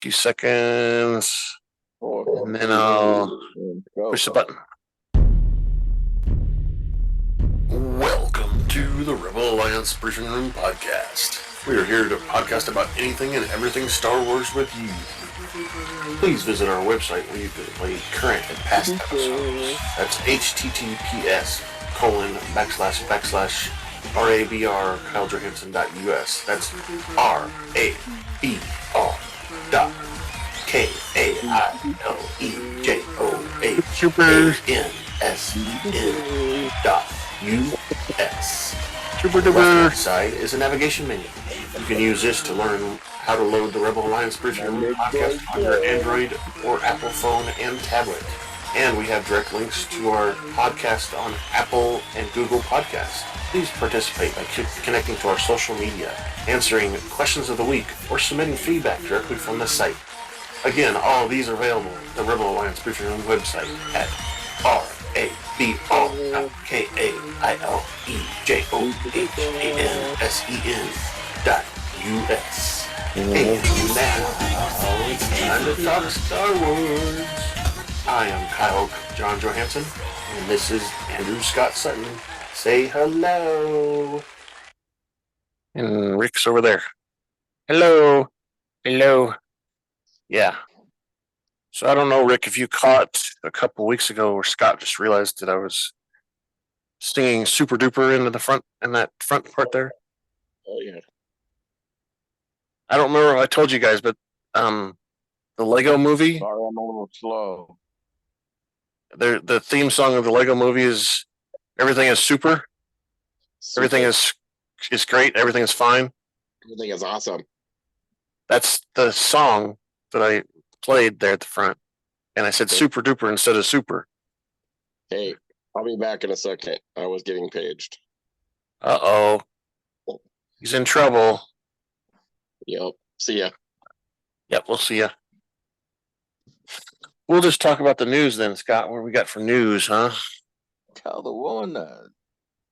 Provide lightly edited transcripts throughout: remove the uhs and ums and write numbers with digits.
Few seconds, and then I'll push the button. Welcome to the Rebel Alliance Briefing Room Podcast. We are here to podcast about anything and everything Star Wars with you. Please visit our website where you can play current and past episodes. That's https://RABR.KyleJohansson.us. That's RABR.KyleJohansson.us. Super duper. Side is a navigation menu. You can use this to learn how to load the Rebel Alliance Briefing Room podcast on your Android or Apple phone and tablet. And we have direct links to our podcast on Apple and Google Podcasts. Please participate by connecting to our social media, answering questions of the week, or submitting feedback directly from the site. Again, all of these are available at the Rebel Alliance Briefing Room website at RABR.KyleJohansson.us. And now, it's time to talk Star Wars. I am Kyle John Johansson, and this is Andrew Scott Sutton. Say hello. And Rick's over there. Hello. Hello. Yeah. So I don't know, Rick, if you caught a couple weeks ago where Scott just realized that I was singing Super Duper into the front, in that front part there. Oh, yeah. I don't remember if I told you guys, but the Lego movie. Sorry, I'm a little slow. The theme song of the Lego movie is "Everything is super. Everything is great. Everything is fine. Everything is awesome." That's the song that I played there at the front, and I said "Super Duper" instead of "Super." Hey, I'll be back in a second. I was getting paged. Uh-oh. He's in trouble. Yep. See ya. Yep, we'll see ya. We'll just talk about the news then, Scott. What we got for news, huh? Tell the woman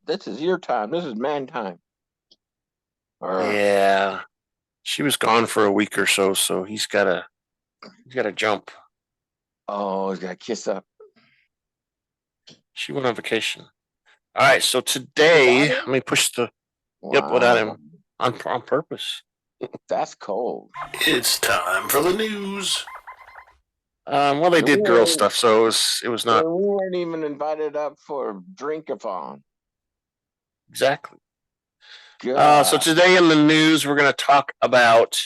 this is your time. This is man time. Yeah. She was gone for a week or so he's gotta jump. Oh, he's got to kiss up. She went on vacation. All right, so today, let me push the... Wow. Yep, without him. On purpose. That's cold. It's time for the news. Well, they did girl stuff, so it was not... We weren't even invited up for a drink-a-thon. Exactly. So today in the news, we're going to talk about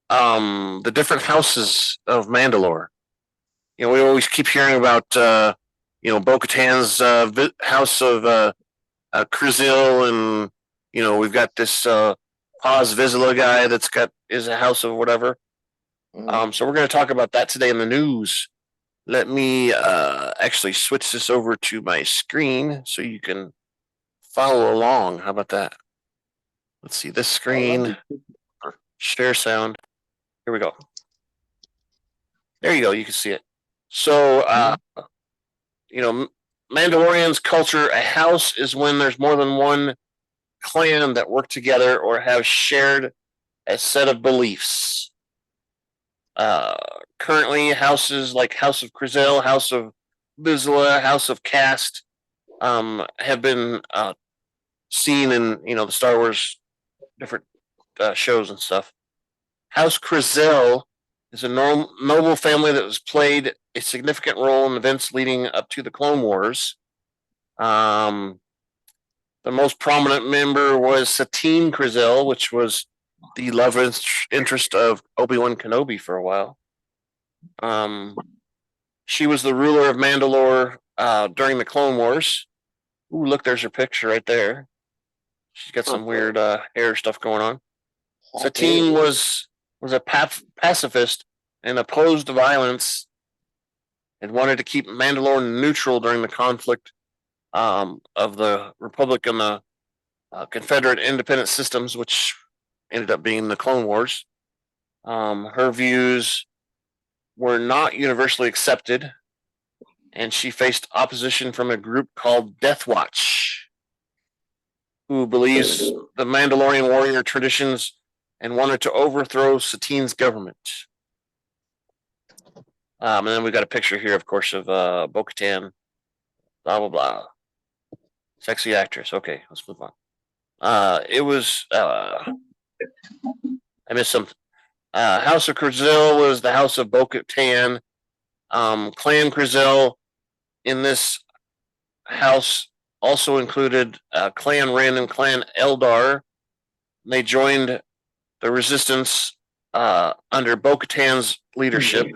the different houses of Mandalore. You know, we always keep hearing about, Bo Katan's house of Krizil, and, we've got this Paz Vizsla guy is a house of whatever. So we're going to talk about that today in the news. Let me actually switch this over to my screen so you can follow along. How about that? Let's see this screen. Share sound. Here we go. There you go. You can see it. So, Mandalorian's culture, a house is when there's more than one clan that work together or have shared a set of beliefs. Currently, houses like House of Krizil, House of Vizsla, House of Katz have been seen in the Star Wars different shows and stuff. House Krizil is a noble family that has played a significant role in events leading up to the Clone Wars. The most prominent member was Satine Krizil, which was the love interest of Obi-Wan Kenobi for a while. She was the ruler of Mandalore during the Clone Wars. Ooh, look, there's her picture right there. She's got some weird hair stuff going on. Satine was a pacifist and opposed violence and wanted to keep Mandalore neutral during the conflict of the Republic and the Confederate independent systems, which ended up being the Clone Wars. Her views were not universally accepted, and she faced opposition from a group called Death Watch, who believes the Mandalorian warrior traditions and wanted to overthrow Satine's government. And then we got a picture here, of course, of Bo Katan. Blah blah blah. Sexy actress. Okay, let's move on. It was. I missed something. House of Krazel was the House of Bo Katan. Clan Krazel in this house also included Clan Ren and Clan Eldar. They joined the resistance under Bo Katan's leadership.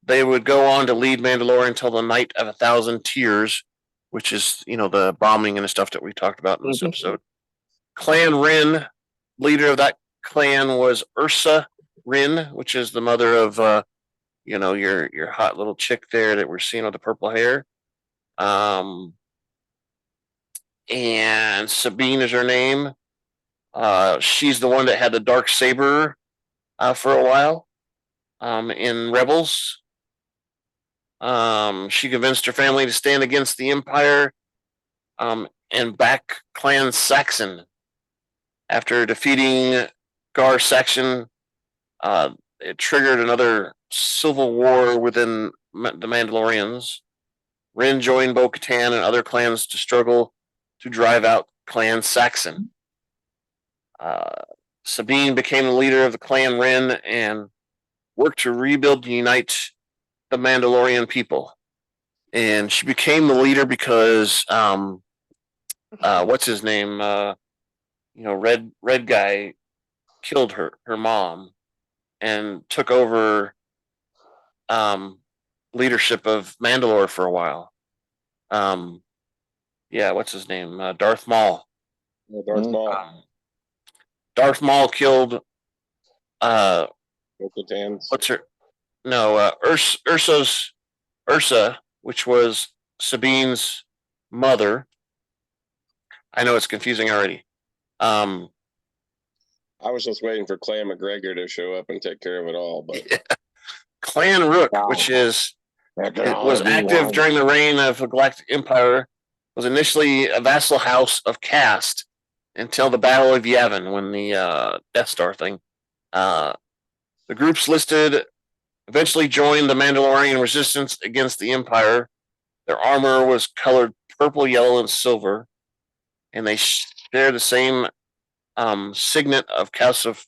They would go on to lead Mandalore until the Night of 1,000 Tears, which is, the bombing and the stuff that we talked about in this episode. Clan Ren, leader of that clan was Ursa Rin, which is the mother of, your hot little chick there that we're seeing with the purple hair. And Sabine is her name. She's the one that had the dark saber for a while in Rebels. She convinced her family to stand against the Empire and back Clan Saxon. After defeating Gar Saxon, it triggered another civil war within the Mandalorians. Ren joined Bo Katan and other clans to struggle to drive out Clan Saxon. Sabine became the leader of the Clan Ren and worked to rebuild and unite the Mandalorian people. And she became the leader because what's his name? Red guy killed her mom and took over leadership of Mandalore for a while. What's his name? Darth Maul. Darth Maul. Darth Maul killed Bo-Katan's. what's her? No, Ursa, which was Sabine's mother. I know it's confusing already. I was just waiting for Clan McGregor to show up and take care of it all, but Clan Rook, which was active during the reign of the Galactic Empire, was initially a vassal house of Caste until the Battle of Yavin, when the Death Star thing. The groups listed eventually joined the Mandalorian resistance against the Empire. Their armor was colored purple, yellow, and silver, and they share the same signet of House of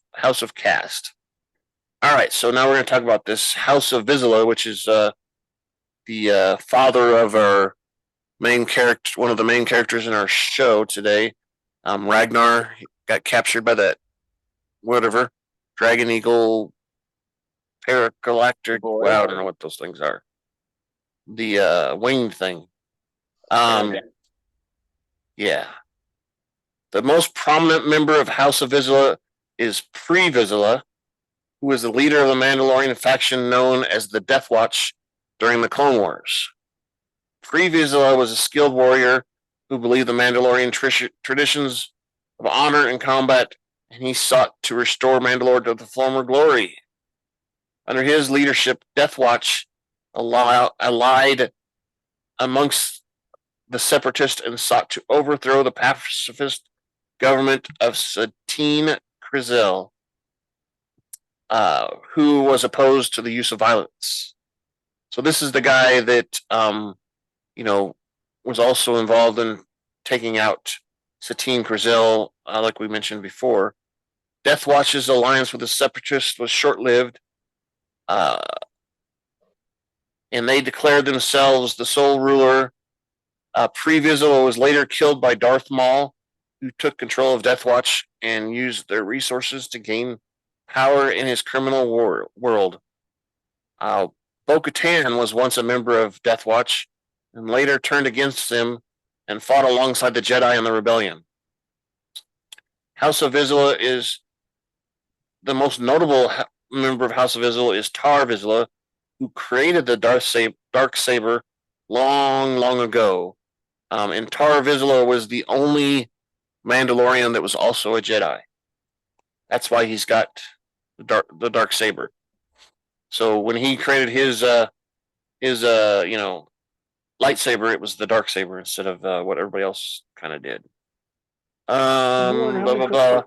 Caste. All right, so now we're going to talk about this House of Vizsla, which is the father of our main character, one of the main characters in our show today. Ragnar got captured by that whatever Dragon Eagle Paragalactic. Wow, I don't know what those things are. The winged thing. Yeah. The most prominent member of House of Vizsla is Pre-Vizsla, who is the leader of the Mandalorian faction known as the Death Watch during the Clone Wars. Pre-Vizsla was a skilled warrior who believed the Mandalorian traditions of honor and combat, and he sought to restore Mandalore to the former glory. Under his leadership, Death Watch allied amongst the separatists and sought to overthrow the pacifist government of Satine Krazel, who was opposed to the use of violence. So this is the guy that, was also involved in taking out Satine Krazel, like we mentioned before. Death Watch's alliance with the separatists was short-lived, and they declared themselves the sole ruler. Pre-Vizsla was later killed by Darth Maul, who took control of Death Watch and used their resources to gain power in his criminal world. Bo Katan was once a member of Death Watch and later turned against them and fought alongside the Jedi in the rebellion. House of Vizsla is the most notable member of House of Vizsla is Tar Vizsla, who created the dark saber long ago. And Tar Vizsla was the only Mandalorian that was also a Jedi. That's why he's got the dark saber. So when he created his lightsaber, it was the dark saber instead of what everybody else kind of did. Blah blah blah.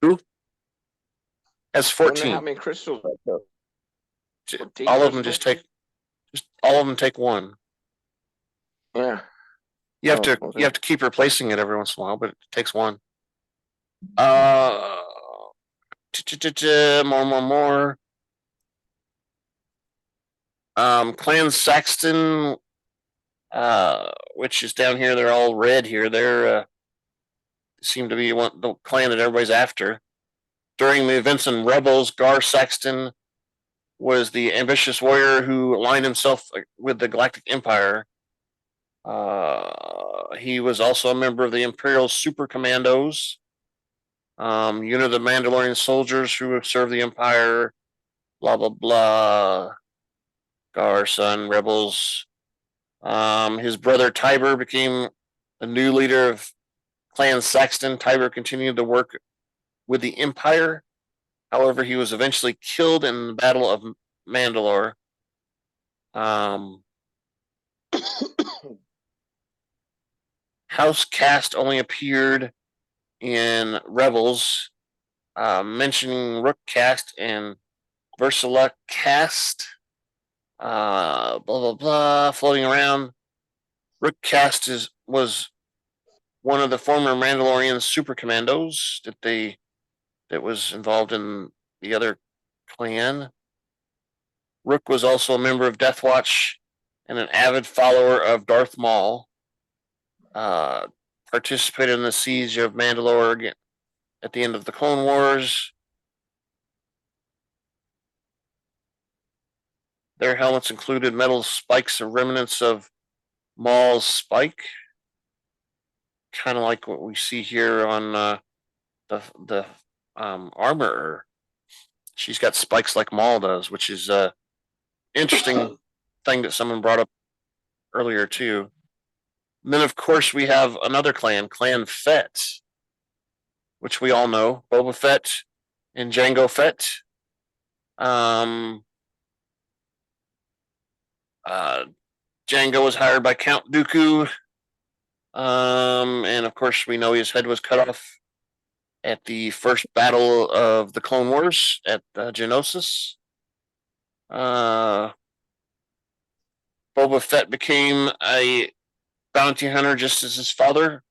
Who? S14. How many crystals? All of them just all of them take one. Yeah. You have to keep replacing it every once in a while, but it takes one. More. Clan Saxton, which is down here. They're all red here. They're seem to be the clan that everybody's after. During the events in Rebels, Gar Saxton was the ambitious warrior who aligned himself with the Galactic Empire. He was also a member of the Imperial Super Commandos, unit of the Mandalorian soldiers who served the Empire. Blah blah blah. Gar son rebels. His brother Tiber became the new leader of Clan Saxton. Tiber continued to work with the Empire. However, he was eventually killed in the Battle of Mandalore. House Cast only appeared in Rebels, mentioning Rook Cast and Vizsla Cast. Blah blah blah, floating around. Rook Cast was one of the former Mandalorian super commandos that was involved in the other clan. Rook was also a member of Death Watch and an avid follower of Darth Maul. Participated in the siege of Mandalore at the end of the Clone Wars. Their helmets included metal spikes of remnants of Maul's spike, kind of like what we see here on the armor. She's got spikes like Maul does, which is interesting thing that someone brought up earlier too. And then of course we have another clan, Clan Fett, which we all know, Boba Fett and Jango Fett. Jango was hired by Count Dooku, and of course we know his head was cut off at the first battle of the Clone Wars at Geonosis. Boba Fett became a bounty hunter just as his father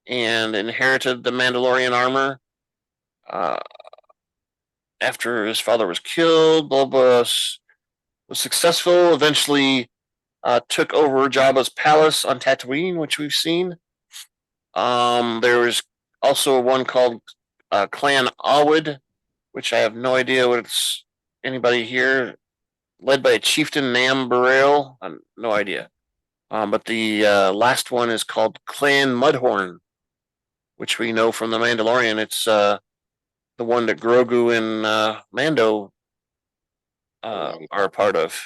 and inherited the Mandalorian armor. After his father was killed, Boba was successful, eventually took over Jabba's palace on Tatooine, which we've seen. There was also one called Clan Awid, which I have no idea what it's anybody here, led by a chieftain, Nam Barail. No idea. But the last one is called Clan Mudhorn, which we know from the Mandalorian. It's the one that Grogu and Mando are a part of.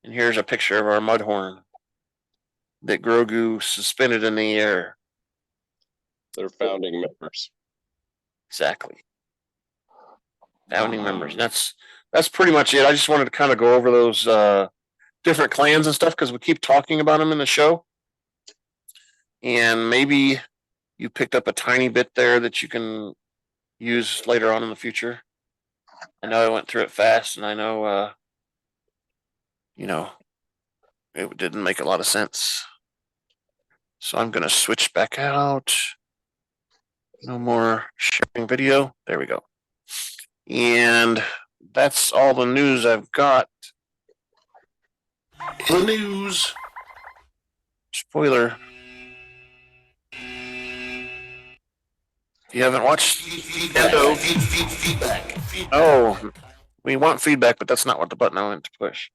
And here's a picture of our Mudhorn that Grogu suspended in the air. They're founding members. Exactly. Founding members. That's pretty much it. I just wanted to kind of go over those different clans and stuff because we keep talking about them in the show. And maybe you picked up a tiny bit there that you can use later on in the future. I know I went through it fast, and I know, it didn't make a lot of sense. So I'm going to switch back out. No more sharing video. There we go. And that's all the news I've got. The news. Spoiler. If you haven't watched Mando, oh, we want feedback, but that's not what the button I went to push.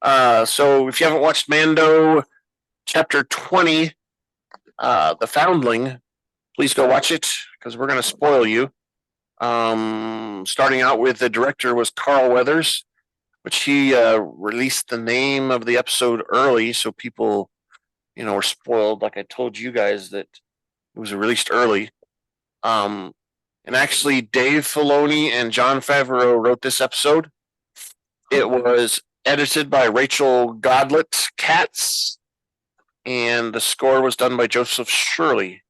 So if you haven't watched Mando Chapter 20, The Foundling, please go watch it because we're going to spoil you. Starting out with the director was Carl Weathers, which he released the name of the episode early, so people, were spoiled. Like I told you guys that it was released early. And actually, Dave Filoni and Jon Favreau wrote this episode. It was edited by Rachel Goodlett Katz, and the score was done by Joseph Shirley.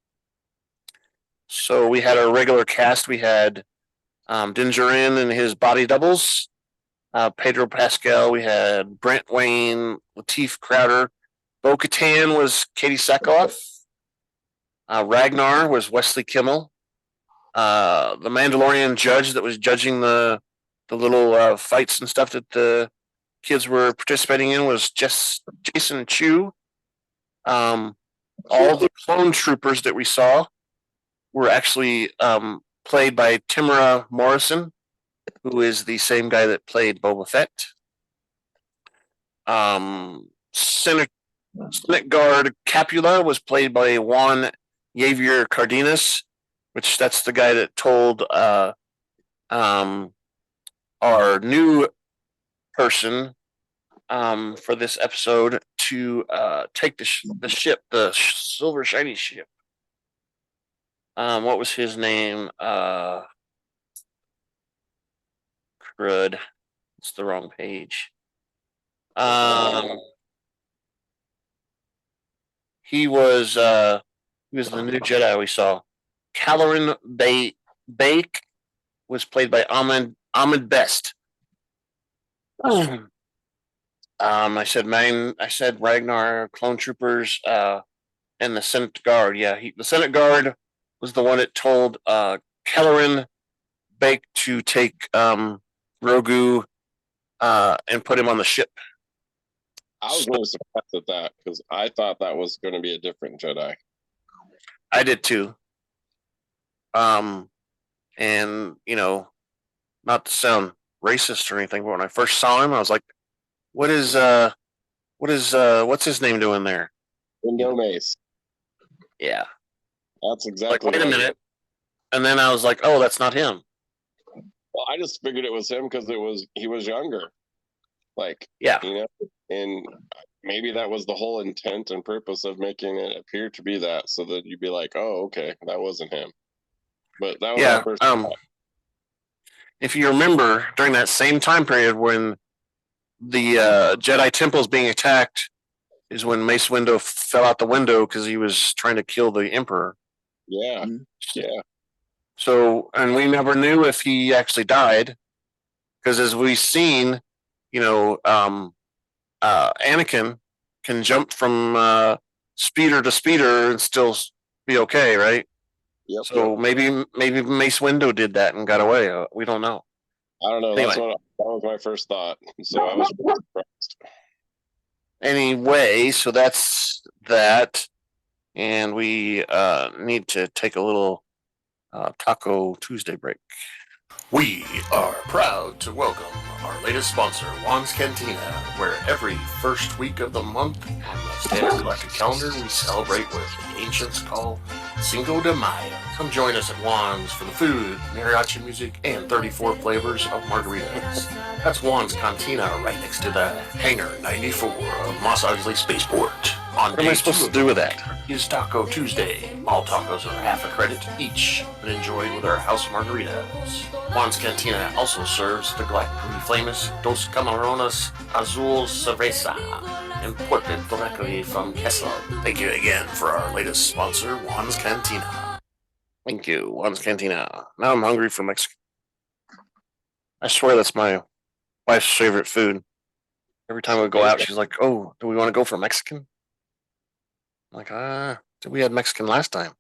So we had our regular cast. We had Djarin and his body doubles. Pedro Pascal. We had Brent Wayne, Lateef Crowder. Bo Katan was Katee Sackhoff. Ragnar was Wesley Kimmel. The Mandalorian judge that was judging the little fights and stuff that the kids were participating in was Jason Chu. All the clone troopers that we saw were actually played by Temuera Morrison, who is the same guy that played Boba Fett. Senate Guard Capula was played by Juan Javier Cardenas, which that's the guy that told our new person for this episode to take the ship, the silver shiny ship. What was his name? Crud. It's the wrong page. He was the new Jedi we saw. Kelleran Bake was played by Ahmed Best. I said Ragnar, Clone Troopers, and the Senate Guard. Yeah, the Senate Guard was the one that told Kelleran Bake to take Grogu and put him on the ship. I was really surprised at that because I thought that was going to be a different Jedi. I did too. And not to sound racist or anything, but when I first saw him, I was like, what's his name doing there? Window Mace. Yeah. That's exactly. Like, wait a minute. And then I was like, oh, that's not him. Well, I just figured it was him because he was younger. Like, yeah. And maybe that was the whole intent and purpose of making it appear to be that, so that you'd be like, oh, okay, that wasn't him. But that was our first thought. If you remember, during that same time period when the Jedi Temple is being attacked, is when Mace Windu fell out the window because he was trying to kill the Emperor. Yeah, yeah. So, and we never knew if he actually died, because as we've seen, Anakin can jump from speeder to speeder and still be okay, right? Yep. So maybe Mace Windu did that and got away. We don't know. I don't know. Anyway. That was my first thought. So I was really surprised. Anyway, so that's that, and we need to take a little Taco Tuesday break. We are proud to welcome our latest sponsor, Juan's Cantina, where every first week of the month on the Standard Galactic calendar we celebrate what the ancients call Cinco de Mayo. Come join us at Juan's for the food, mariachi music, and 34 flavors of margaritas. That's Juan's Cantina right next to the Hangar 94 of Mos Eisley Spaceport. What am I supposed to do with that? Is Taco Tuesday. All tacos are half a credit each, and enjoyed with our house margaritas. Juan's Cantina also serves the galactically famous Dos Camarones Azul Cerveza, imported directly from Kessel. Thank you again for our latest sponsor, Juan's Cantina. Thank you, Juan's Cantina. Now I'm hungry for Mexican. I swear that's my wife's favorite food. Every time we go out, she's like, oh, do we want to go for Mexican? I'm like, we had Mexican last time.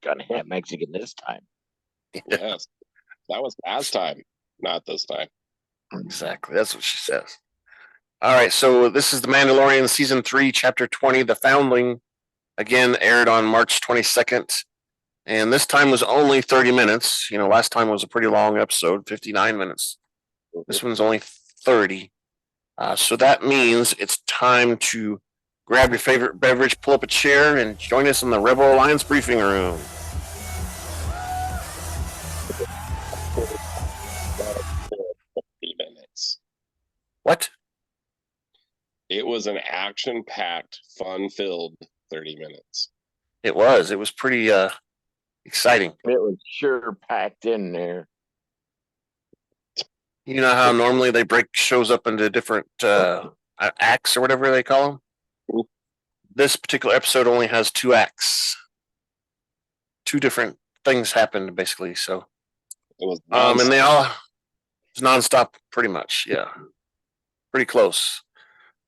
Gonna have Mexican this time. Yes. That was last time, not this time. Exactly. That's what she says. All right. So this is The Mandalorian Season 3, Chapter 20, The Foundling. Again, aired on March 22nd. And this time was only 30 minutes. Last time was a pretty long episode, 59 minutes. This one's only 30. So that means it's time to grab your favorite beverage, pull up a chair, and join us in the Rebel Alliance briefing room. What? It was an action-packed, fun-filled 30 minutes. It was. It was pretty exciting. It was sure packed in there. You know how normally they break shows up into different acts or whatever they call them? Mm-hmm. This particular episode only has 2 acts. 2 different things happened, basically. So, it was and they all It's nonstop, pretty much. Yeah, pretty close.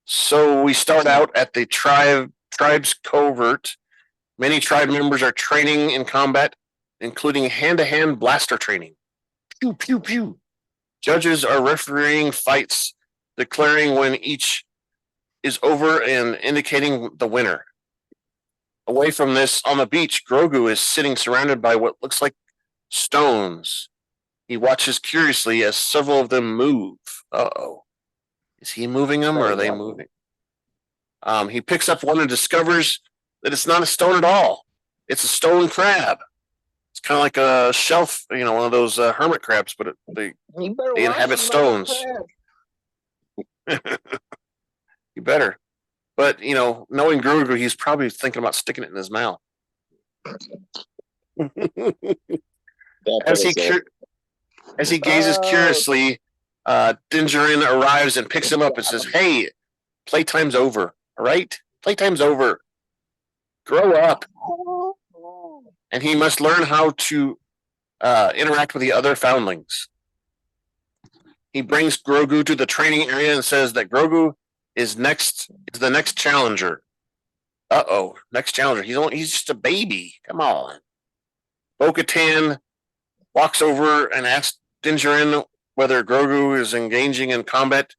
So we start out at the tribe's covert. Many tribe members are training in combat, including hand-to-hand blaster training. Pew, pew, pew. Judges are refereeing fights, declaring when each is over and indicating the winner. Away from this, on the beach, Grogu is sitting surrounded by what looks like stones. He watches curiously as several of them move. Uh-oh. Is he moving them or are they moving? He picks up one and discovers that it's not a stone at all. It's a stone crab. It's kind of like a shelf, one of those hermit crabs, but they inhabit stones. You better. But, knowing Grogu, he's probably thinking about sticking it in his mouth. As he gazes curiously, Djarin arrives and picks him up and says, "Hey, playtime's over, all right? Playtime's over. Grow up." And he must learn how to interact with the other foundlings. He brings Grogu to the training area and says that Grogu is the next challenger. Uh-oh, next challenger. He's just a baby. Come on. Bo Katan walks over and asks Djarin whether Grogu is engaging in combat,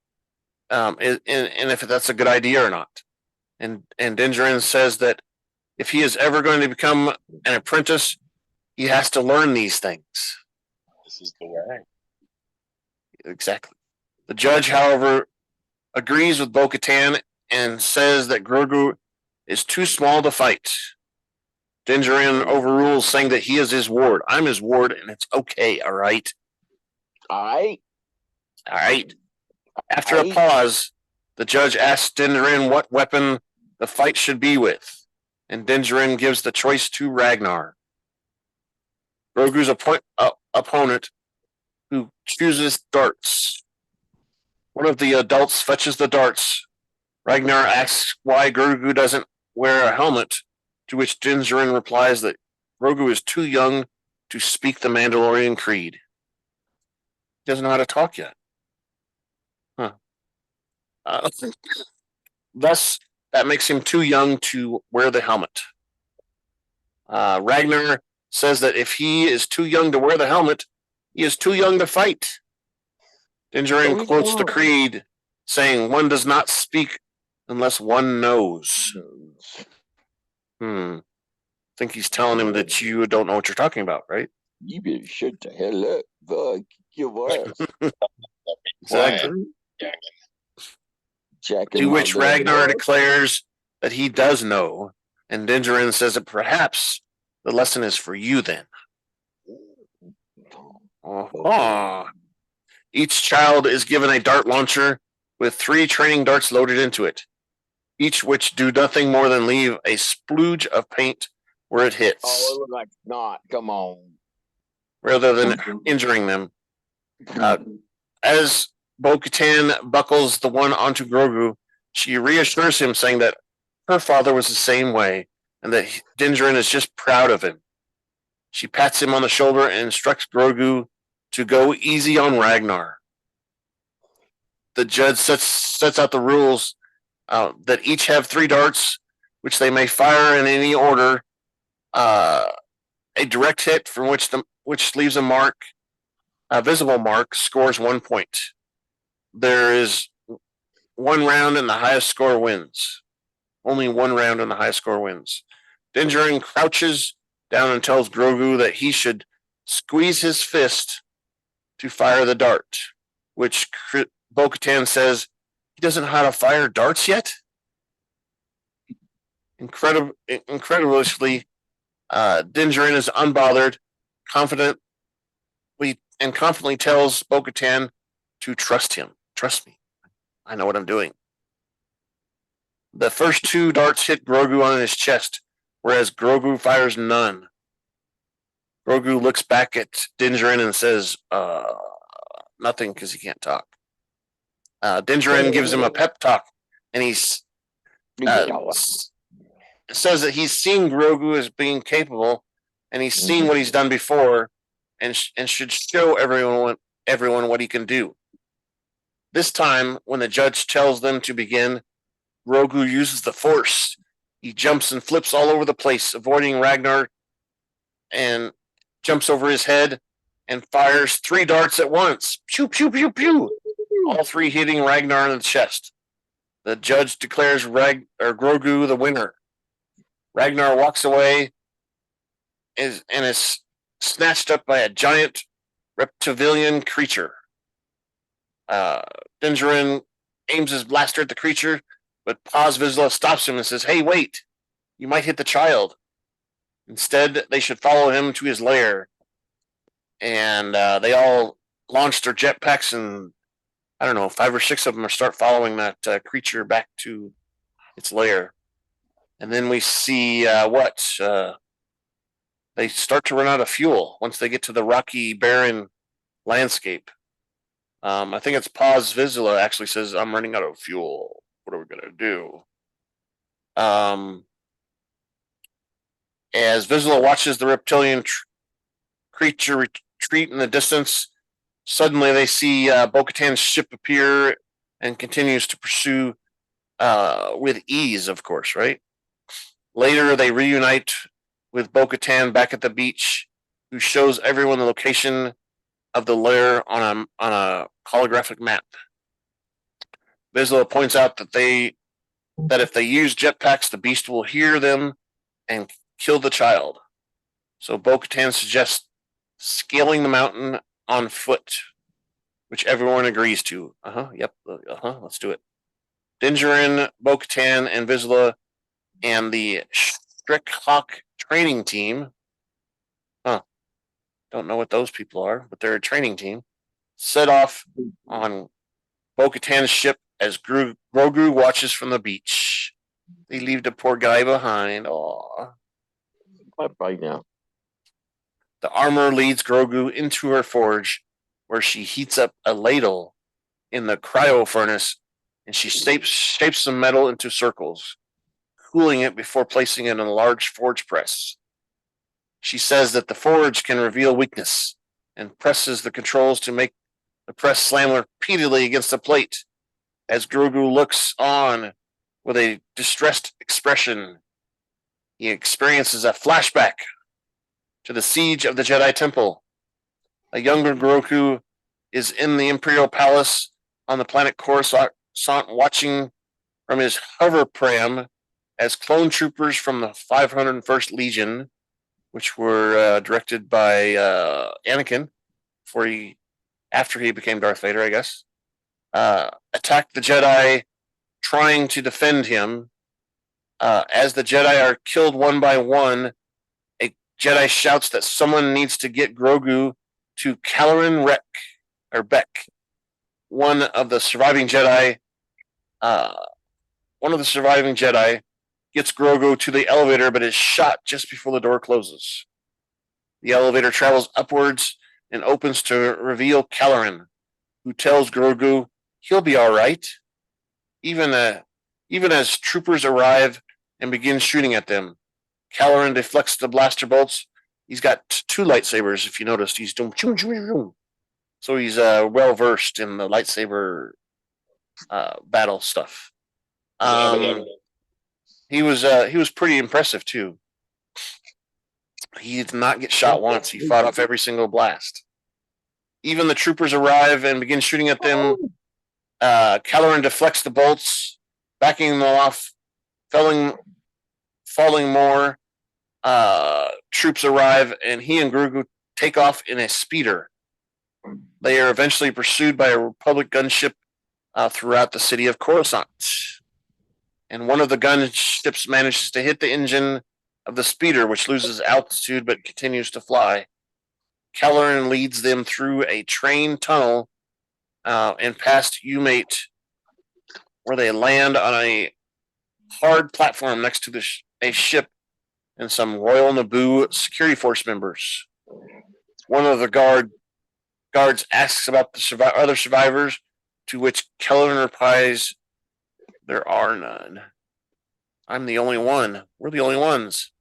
and if that's a good idea or not. And Djarin says that if he is ever going to become an apprentice, he has to learn these things. This is the way. Exactly. The judge, however, agrees with Bo Katan and says that Grogu is too small to fight. Djarin overrules, saying that he is his ward. I'm his ward, and it's okay, all right? All right. All right. After a pause, the judge asks Djarin what weapon the fight should be with, and Djarin gives the choice to Ragnar. Grogu's opponent, who chooses darts. One of the adults fetches the darts. Ragnar asks why Grogu doesn't wear a helmet, to which Djarin replies that Grogu is too young to speak the Mandalorian creed. He doesn't know how to talk yet. Huh. Thus, that makes him too young to wear the helmet. Ragnar says that if he is too young to wear the helmet, he is too young to fight. Djarin quotes the creed, saying, "One does not speak unless one knows." Think he's telling him that you don't know what you're talking about, right? You better shut the hell up, fuck your ass. Exactly. Yeah. To which Ragnar declares that he does know, and Djarin says that perhaps the lesson is for you then. Each child is given a dart launcher with 3 training darts loaded into it, each which do nothing more than leave a splooge of paint where it hits. Oh, it looks like snot. Come on. Rather than injuring them. As Bo Katan buckles the one onto Grogu, she reassures him, saying that her father was the same way, and that Djarin is just proud of him. She pats him on the shoulder and instructs Grogu to go easy on Ragnar. The judge sets out the rules that each have 3 darts, which they may fire in any order. A direct hit from which leaves a visible mark, scores 1 point. There is 1 round and the highest score wins. Only 1 round and the highest score wins. Djarin crouches down and tells Grogu that he should squeeze his fist to fire the dart, which Bo Katan says he doesn't know how to fire darts yet. Incredibly, Djarin is unbothered, confidently tells Bo Katan to trust him. Trust me. I know what I'm doing. The first 2 darts hit Grogu on his chest, whereas Grogu fires none. Grogu looks back at Djarin and says, nothing, because he can't talk. Djarin gives him a pep talk, and he says that he's seen Grogu as being capable, and he's seen what he's done before, and should show everyone everyone what he can do. This time, when the judge tells them to begin, Grogu uses the Force. He jumps and flips all over the place, avoiding Ragnar, and jumps over his head and fires 3 darts at once. Pew, pew, pew, pew. All 3 hitting Ragnar in the chest. The judge declares Grogu the winner. Ragnar walks away and is snatched up by a giant reptilian creature. Djarin aims his blaster at the creature, but Paz Vizsla stops him and says, "Hey, wait! You might hit the child. Instead, they should follow him to his lair." And they all launch their jetpacks, and I don't know, 5 or 6 of them start following that creature back to its lair. And then we see they start to run out of fuel once they get to the rocky, barren landscape. I think it's Paz Vizsla actually says, "I'm running out of fuel. What are we going to do?" As Vizsla watches the reptilian creature retreat in the distance, suddenly they see Bo Katan's ship appear and continues to pursue with ease, of course, right? Later, they reunite with Bo Katan back at the beach, who shows everyone the location of the lair on a holographic map. Vizsla points out that if they use jetpacks, the beast will hear them and kill the child. So Bo Katan suggests scaling the mountain on foot, which everyone agrees to. Let's do it. Djarin, Bo Katan, and Vizsla and the Strikhawk training team. Don't know what those people are, but they're a training team. Set off on Bo Katan's ship as Grogu watches from the beach. They leave the poor guy behind. Aww. Bye now. The armor leads Grogu into her forge, where she heats up a ladle in the cryo furnace, and she shapes some metal into circles, cooling it before placing it in a large forge press. She says that the forge can reveal weakness and presses the controls to make the press slam repeatedly against the plate as Grogu looks on with a distressed expression. He experiences a flashback to the siege of the Jedi Temple. A younger Grogu is in the Imperial Palace on the planet Coruscant watching from his hover pram as clone troopers from the 501st Legion, which were directed by Anakin after he became Darth Vader, I guess, attack the Jedi trying to defend him. As the Jedi are killed one by one, a Jedi shouts that someone needs to get Grogu to Kelleran Beck. One of the surviving Jedi gets Grogu to the elevator, but is shot just before the door closes. The elevator travels upwards and opens to reveal Kelleran, who tells Grogu he'll be all right, even as troopers arrive and begin shooting at them. Kelleran deflects the blaster bolts. He's got 2 lightsabers, if you noticed. He's doing so he's well versed in the lightsaber battle stuff. He was pretty impressive too. He did not get shot once. He fought off every single blast. Even the troopers arrive and begin shooting at them. Kelleran deflects the bolts, backing them off, falling more. Troops arrive, and he and Grogu take off in a speeder. They are eventually pursued by a Republic gunship throughout the city of Coruscant. And one of the gunships manages to hit the engine of the speeder, which loses altitude but continues to fly. Kelleran leads them through a train tunnel and past Umate, where they land on a hard platform next to a ship and some Royal Naboo security force members. One of the guards asks about the other survivors, to which Kelleran replies, "There are none. I'm the only one. We're the only ones."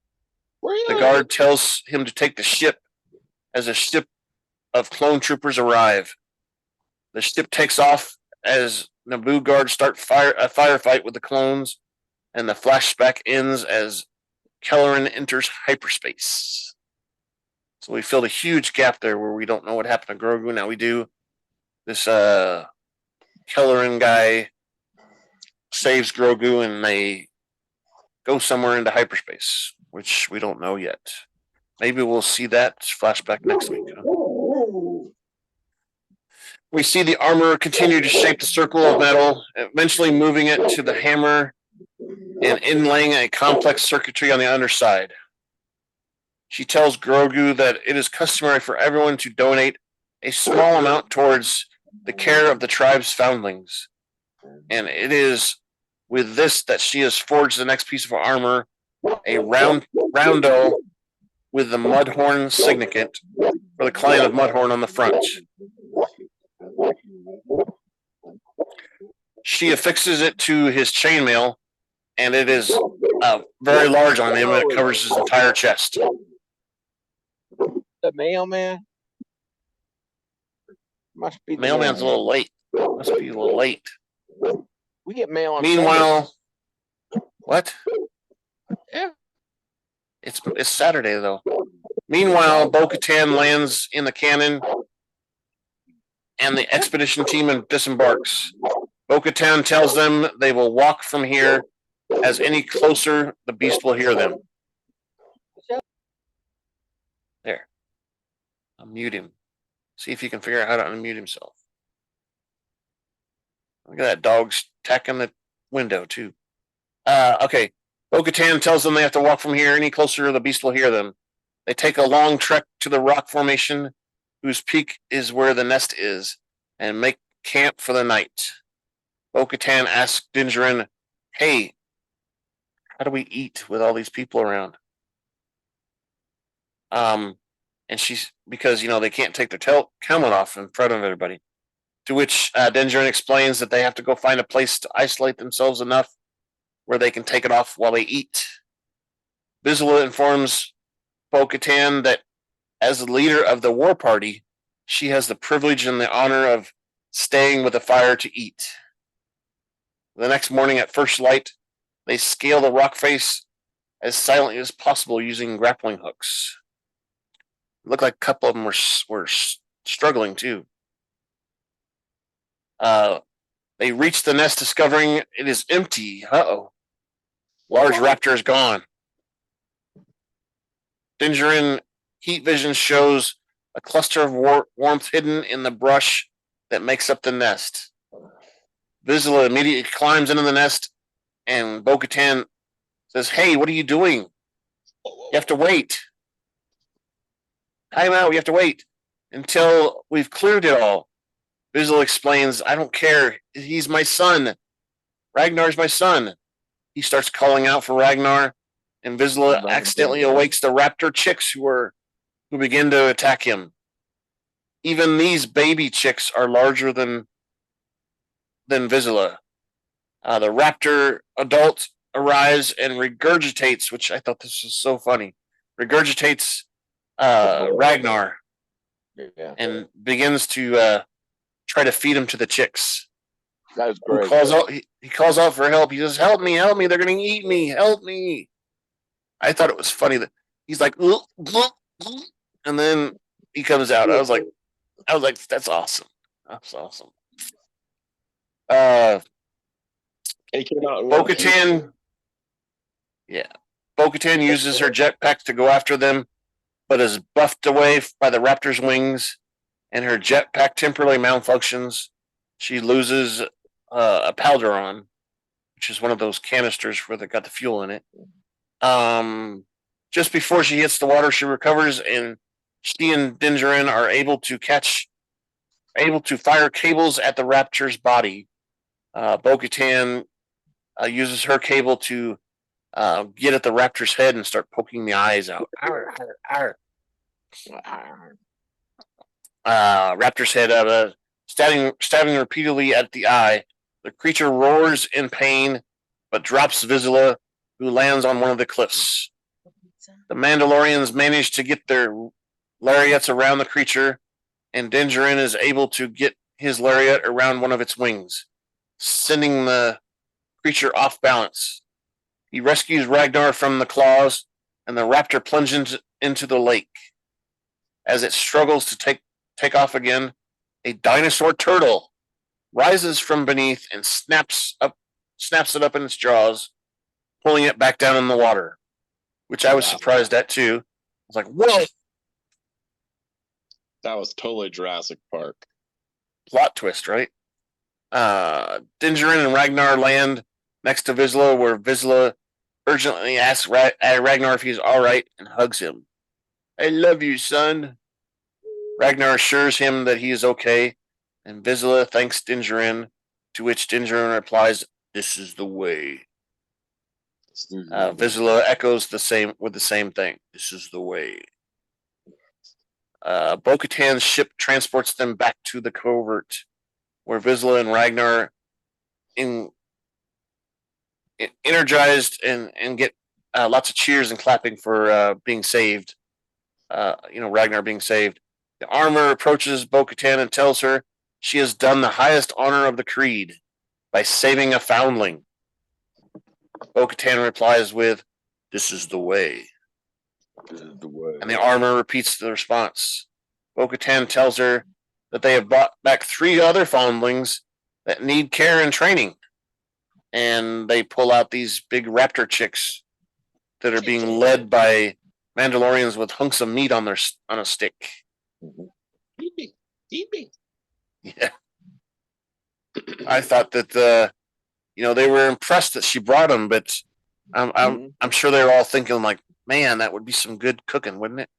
The guard tells him to take the ship as a ship of clone troopers arrive. The ship takes off as Naboo guards start a firefight with the clones, and the flashback ends as Kelleran enters hyperspace. So we filled a huge gap there where we don't know what happened to Grogu. Now we do. This Kelleran guy saves Grogu and they go somewhere into hyperspace, which we don't know yet. Maybe we'll see that flashback next week. Huh? We see the armor continue to shape the circle of metal, eventually moving it to the hammer and inlaying a complex circuitry on the underside. She tells Grogu that it is customary for everyone to donate a small amount towards the care of the tribe's foundlings. And it is with this that she has forged the next piece of armor, a roundo with the Mudhorn significant for the clan of Mudhorn on the front. She affixes it to his chainmail, and it is very large on him, and it covers his entire chest. The mailman? Must be the Mailman's a little late. Must be a little late. We get mail on Meanwhile, what? Yeah. It's Saturday, though. Meanwhile, Bo Katan lands in the cannon, and the expedition team disembarks. Bo Katan tells them they will walk from here, as any closer, the beast will hear them. There. Unmute him. See if you can figure out how to unmute himself. Look at that dog's tacking the window, too. Okay. Bo Katan tells them they have to walk from here. Any closer, the beast will hear them. They take a long trek to the rock formation, whose peak is where the nest is, and make camp for the night. Bo Katan asks Djarin, hey, how do we eat with all these people around? And she's, because, they can't take their helmet off in front of everybody. To which Djarin explains that they have to go find a place to isolate themselves enough where they can take it off while they eat. Vizsla informs Bo Katan that as the leader of the war party, she has the privilege and the honor of staying with the fire to eat. The next morning at first light, they scale the rock face as silently as possible using grappling hooks. It looked like a couple of them were struggling too. They reach the nest, discovering it is empty. Large raptor is gone. Djarin heat vision shows a cluster of warmth hidden in the brush that makes up the nest. Vizsla immediately climbs into the nest, and Bo Katan says, hey, what are you doing? You have to wait. Time out, we have to wait until we've cleared it all. Vizsla explains, I don't care. He's my son. Ragnar's my son. He starts calling out for Ragnar, and Vizsla accidentally awakes the raptor chicks who begin to attack him. Even these baby chicks are larger than Vizsla. The raptor adult arrives and regurgitates, which I thought this was so funny, regurgitates Ragnar and begins to try to feed him to the chicks. That was great. He calls out for help. He says, help me, they're going to eat me, help me. I thought it was funny that he's like, and then he comes out. I was like, that's awesome. That's awesome. Bo-Katan, Bo-Katan uses her jetpack to go after them, but is buffed away by the raptor's wings, and her jetpack temporarily malfunctions. She loses a Pauldron, which is one of those canisters where they got the fuel in it. Just before she hits the water, she recovers, and she and Djarin are able to fire cables at the raptor's body. Bo-Katan uses her cable to get at the raptor's head and start poking the eyes out. Raptor's head stabbing repeatedly at the eye. The creature roars in pain, but drops Vizsla, who lands on one of the cliffs. The Mandalorians manage to get their lariats around the creature, and Djarin is able to get his lariat around one of its wings, sending the creature off balance. He rescues Ragnar from the claws, and the raptor plunges into the lake. As it struggles to take off again, a dinosaur turtle rises from beneath and snaps it up in its jaws, pulling it back down in the water, which I was surprised at too. I was like, whoa! That was totally Jurassic Park. Plot twist, right? Djarin and Ragnar land next to Vizsla, where Vizsla urgently asks Ragnar if he's all right and hugs him. I love you, son. Ragnar assures him that he is okay, and Vizsla thanks Djarin, to which Djarin replies, "This is the way." Vizsla echoes the same thing. This is the way. Bo Katan's ship transports them back to the covert, where Vizsla and Ragnar energized and get lots of cheers and clapping for being saved. Ragnar being saved. The armor approaches Bo Katan and tells her she has done the highest honor of the creed by saving a foundling. Bo Katan replies with, "This is the way." This is the way. And the armor repeats the response. Bo Katan tells her that they have brought back 3 other foundlings that need care and training. And they pull out these big raptor chicks that are being led by Mandalorians with hunks of meat on a stick. Yeah. I thought that they were impressed that she brought them, but I'm sure they were all thinking like, man, that would be some good cooking, wouldn't it?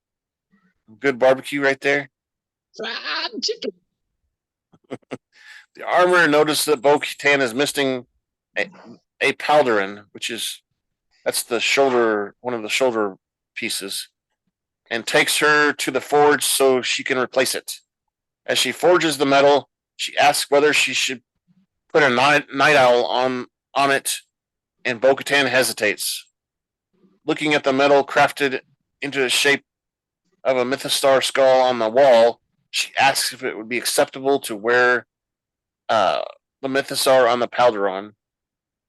Good barbecue right there. Fried chicken. The armor noticed that Bo Katan is missing a Palderin, that's the shoulder, one of the shoulder pieces, and takes her to the forge so she can replace it. As she forges the metal, she asks whether she should put a night owl on it, and Bo Katan hesitates. Looking at the metal crafted into the shape of a mythosaur skull on the wall, she asks if it would be acceptable to wear the mythosaur on the Palderon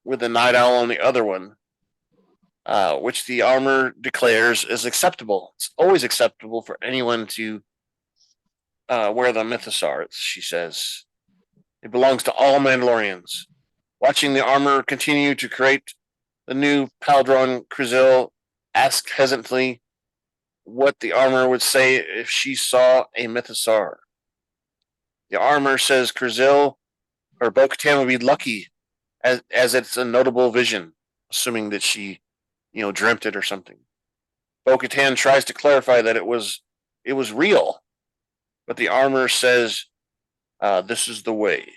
with the night owl on the other one, which the armor declares is acceptable. It's always acceptable for anyone to wear the mythosaur, she says. It belongs to all Mandalorians. Watching the armor continue to create the new Palderon, Krizil asks hesitantly what the armor would say if she saw a mythosaur. The armor says Krizil or Bo Katan would be lucky, as it's a notable vision, assuming that she, dreamt it or something. Bo Katan tries to clarify that it was real, but the armor says, "This is the way."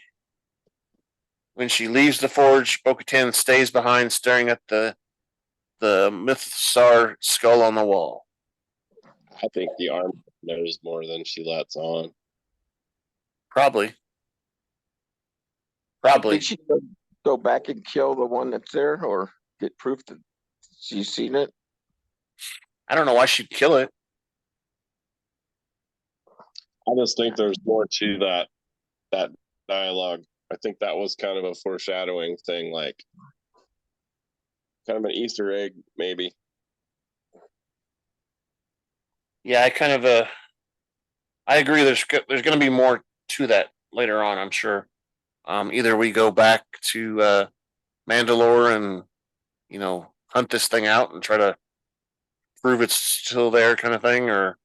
When she leaves the forge, Bo Katan stays behind, staring at the mythosaur skull on the wall. I think the armor knows more than she lets on. Probably. Did she go back and kill the one that's there, or get proof that she's seen it? I don't know why she'd kill it. I just think there's more to that dialogue. I think that was kind of a foreshadowing thing, like kind of an Easter egg, maybe. Yeah, I agree. There's going to be more to that later on, I'm sure. Either we go back to Mandalore and hunt this thing out and try to prove it's still there, kind of thing, or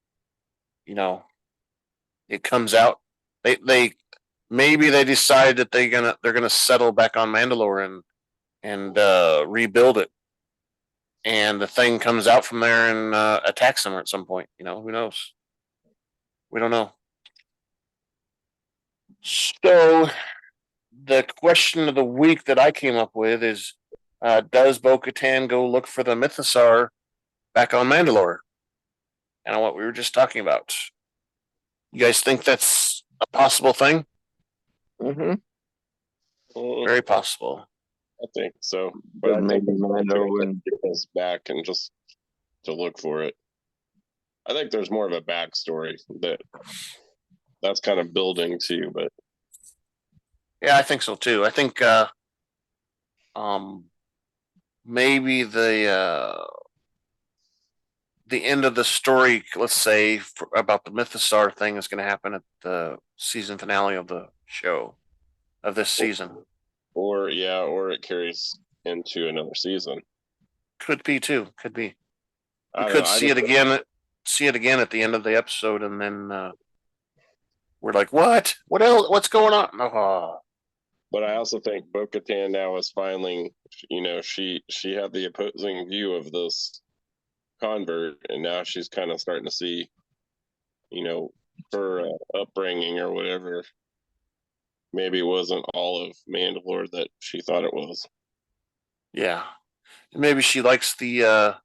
it comes out. They maybe they decide that they're gonna settle back on Mandalore and rebuild it, and the thing comes out from there and attacks them at some point. Who knows? We don't know. So the question of the week that I came up with is, does Bo Katan go look for the mythosaur back on Mandalore? And what we were just talking about. You guys think that's a possible thing? Mm-hmm. Very possible. I think so. But I think Mando and goes back and just to look for it. I think there's more of a backstory that's kind of building too, but Yeah, I think so too. I think um maybe the end of the story, let's say about the Mythosar thing, is going to happen at the season finale of the show of this season. Or it carries into another season. Could be too. Could be. We I don't could know. see it again. See it again at the end of the episode, and then we're like, "What? What else? What's going on?" Oh. But I also think Bo Katan now is finally, she had the opposing view of this convert, and now she's kind of starting to see, her upbringing or whatever. Maybe it wasn't all of Mandalore that she thought it was. Yeah, and maybe she likes the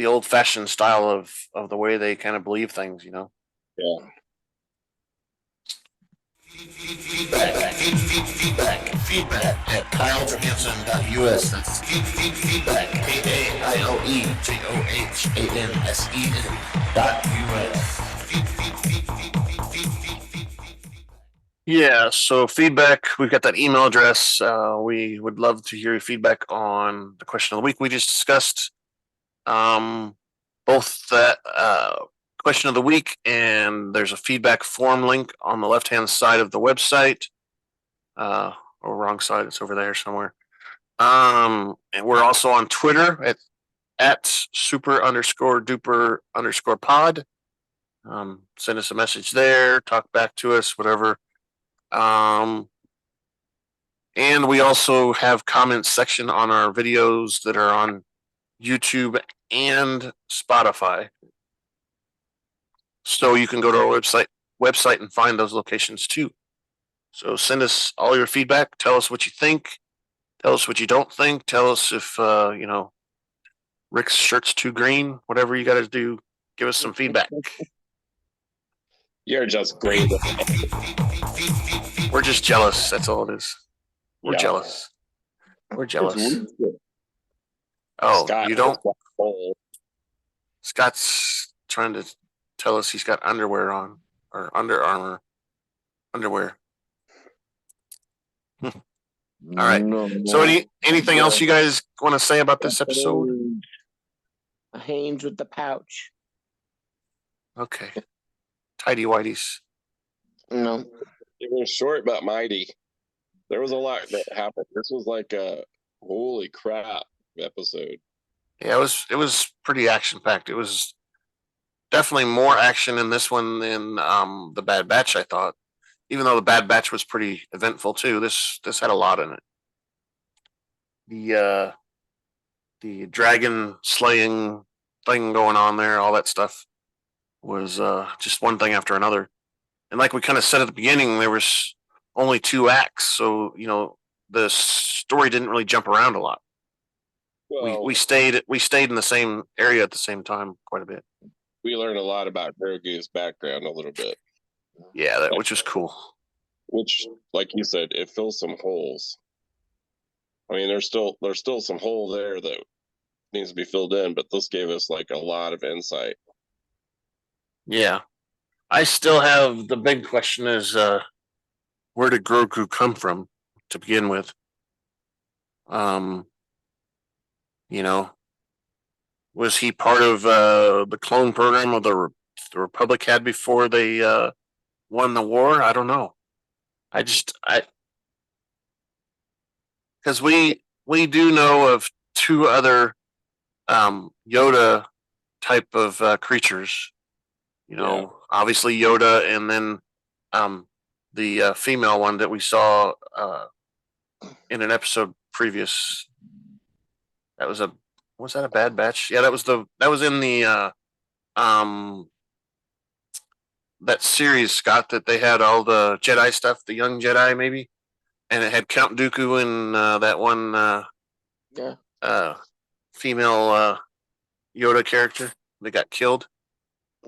old fashioned style of the way they kind of believe things. Yeah. Feedback at KyleJohansson.us. That's feedback, KyleJohansen.us. Yeah, so feedback, we've got that email address. We would love to hear your feedback on the question of the week we just discussed. Both that question of the week, and there's a feedback form link on the left-hand side of the website. Or wrong side, it's over there somewhere. And we're also on Twitter at super_duper_pod. Send us a message there, talk back to us, whatever. And we also have comments section on our videos that are on YouTube and Spotify. So you can go to our website and find those locations too. So send us all your feedback. Tell us what you think. Tell us what you don't think. Tell us if Rick's shirt's too green. Whatever you got to do, give us some feedback. You're just great. We're just jealous. That's all it is. We're jealous. We're jealous. Oh, Scott, you don't? Scott's trying to tell us he's got underwear on, or Under Armour underwear. All right. No, So anything else you guys want to say about this episode? A Hanes with the pouch. Okay. Tidy whiteys. No. It was short but mighty. There was a lot that happened. This was like a holy crap episode. Yeah, it was pretty action packed. It was definitely more action in this one than the Bad Batch, I thought. Even though the Bad Batch was pretty eventful too, this had a lot in it. The dragon slaying thing going on there, all that stuff was just one thing after another. And like we kind of said at the beginning, there was only 2 acts, so the story didn't really jump around a lot. Well, we stayed in the same area at the same time quite a bit. We learned a lot about Grogu's background a little bit. Yeah, which was cool. Which, like you said, it fills some holes. I mean, there's still some hole there that needs to be filled in, but this gave us like a lot of insight. Yeah. I still have the big question is where did Grogu come from to begin with? Was he part of the clone program of the Republic had before they won the war? I don't know. Because we do know of 2 other Yoda type of creatures. Obviously Yoda, and then the female one that we saw in an episode previous. Was that a Bad Batch? Yeah, that was in the that series, Scott, that they had all the Jedi stuff, the young Jedi maybe, and it had Count Dooku and that one female Yoda character that got killed.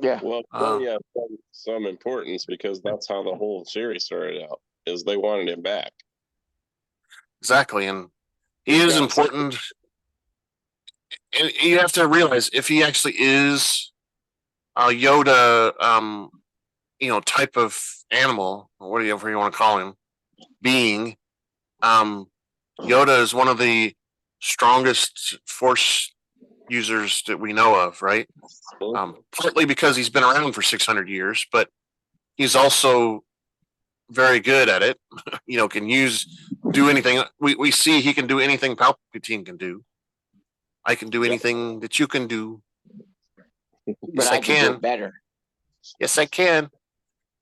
Yeah. Well, some importance because that's how the whole series started out. Is they wanted him back. Exactly, and he is important. And you have to realize if he actually is Yoda, type of animal, or whatever you want to call him, being, Yoda is one of the strongest Force users that we know of, right? Partly because he's been around for 600 years, but he's also very good at it. Can do anything. We see he can do anything Palpatine can do. I can do anything that you can do. But I can do it better. Yes, I can.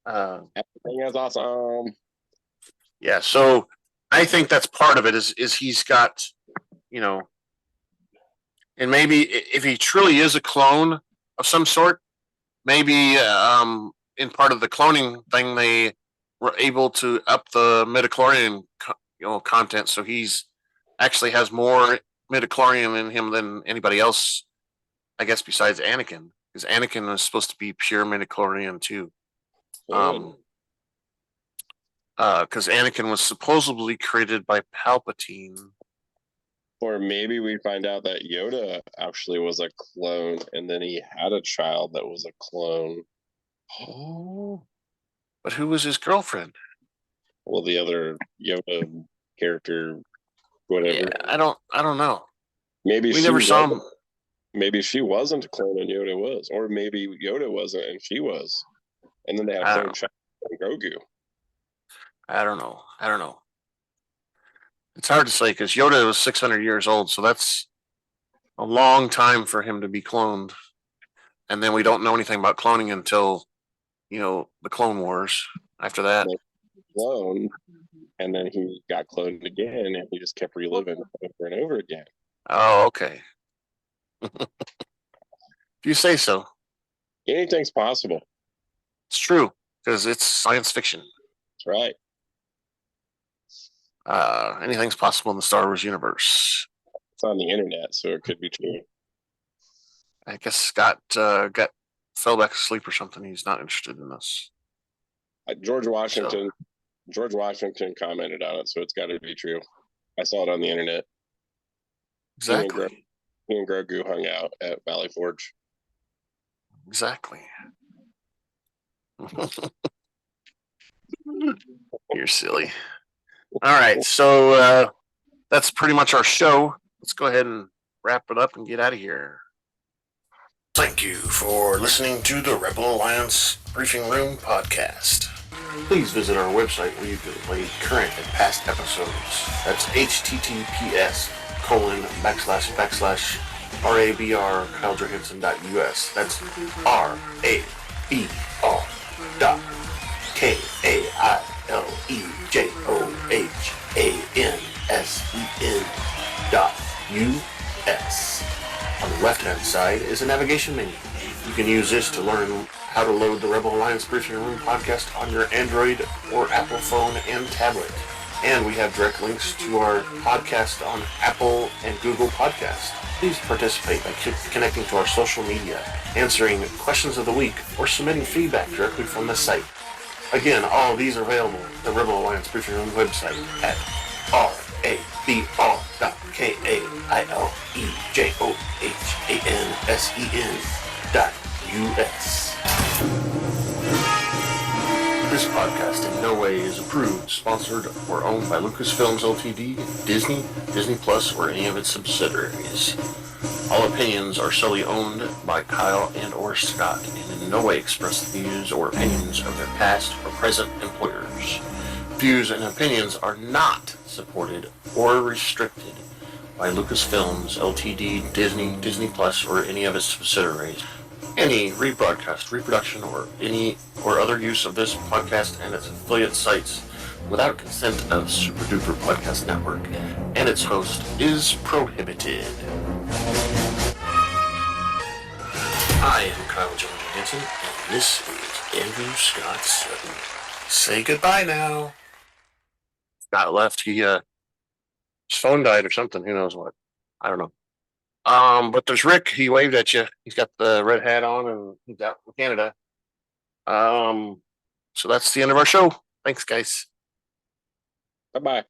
Everything is awesome. Yeah, so I think that's part of it is he's got, and maybe if he truly is a clone of some sort, maybe in part of the cloning thing they were able to up the midichlorian content, so he's actually has more midichlorian in him than anybody else, I guess, besides Anakin, because Anakin was supposed to be pure midichlorian too. Because Anakin was supposedly created by Palpatine. Or maybe we find out that Yoda actually was a clone, and then he had a child that was a clone. Oh, but who was his girlfriend? Well, the other Yoda character, whatever. Yeah, I don't know. Maybe we never saw him. Maybe she wasn't a clone and Yoda was, or maybe Yoda wasn't and she was, and then they had a third child, Grogu. I don't know. It's hard to say because Yoda was 600 years old, so that's a long time for him to be cloned. And then we don't know anything about cloning until, the Clone Wars. After that, clone, and then he got cloned again, and he just kept reliving over and over again. Oh, okay. If you say so. Anything's possible. It's true because it's science fiction. That's right. Anything's possible in the Star Wars universe. It's on the internet, so it could be true. I guess Scott fell back asleep or something. He's not interested in this. George Washington commented on it, so it's got to be true. I saw it on the internet. Exactly. He and Grogu hung out at Valley Forge. Exactly. You're silly. All right, so that's pretty much our show. Let's go ahead and wrap it up and get out of here. Thank you for listening to the Rebel Alliance Briefing Room podcast. Please visit our website where you can play current and past episodes. That's https://RABR KyleJohansson.us. That's RABR.KyleJohansen.us. On the left-hand side is a navigation menu. You can use this to learn how to load the Rebel Alliance Briefing Room podcast on your Android or Apple phone and tablet. And we have direct links to our podcast on Apple and Google Podcasts. Please participate by connecting to our social media, answering questions of the week, or submitting feedback directly from the site. Again, all of these are available at the Rebel Alliance Briefing Room website at RABR.KyleJohansen.us. This podcast in no way is approved, sponsored, or owned by Lucasfilms Ltd., Disney, Disney Plus, or any of its subsidiaries. All opinions are solely owned by Kyle and or Scott and in no way express the views or opinions of their past or present employers. Views and opinions are not supported or restricted by Lucasfilms Ltd., Disney, Disney Plus, or any of its subsidiaries. Any rebroadcast, reproduction, or any or other use of this podcast and its affiliate sites without consent of Super Duper Podcast Network and its host is prohibited. I am Kyle Johansson, and this is Andrew Scott Sutton. Say goodbye now. Scott left. His phone died or something. Who knows what? I don't know. But there's Rick. He waved at you. He's got the red hat on, and he's out in Canada. So that's the end of our show. Thanks, guys. Bye-bye.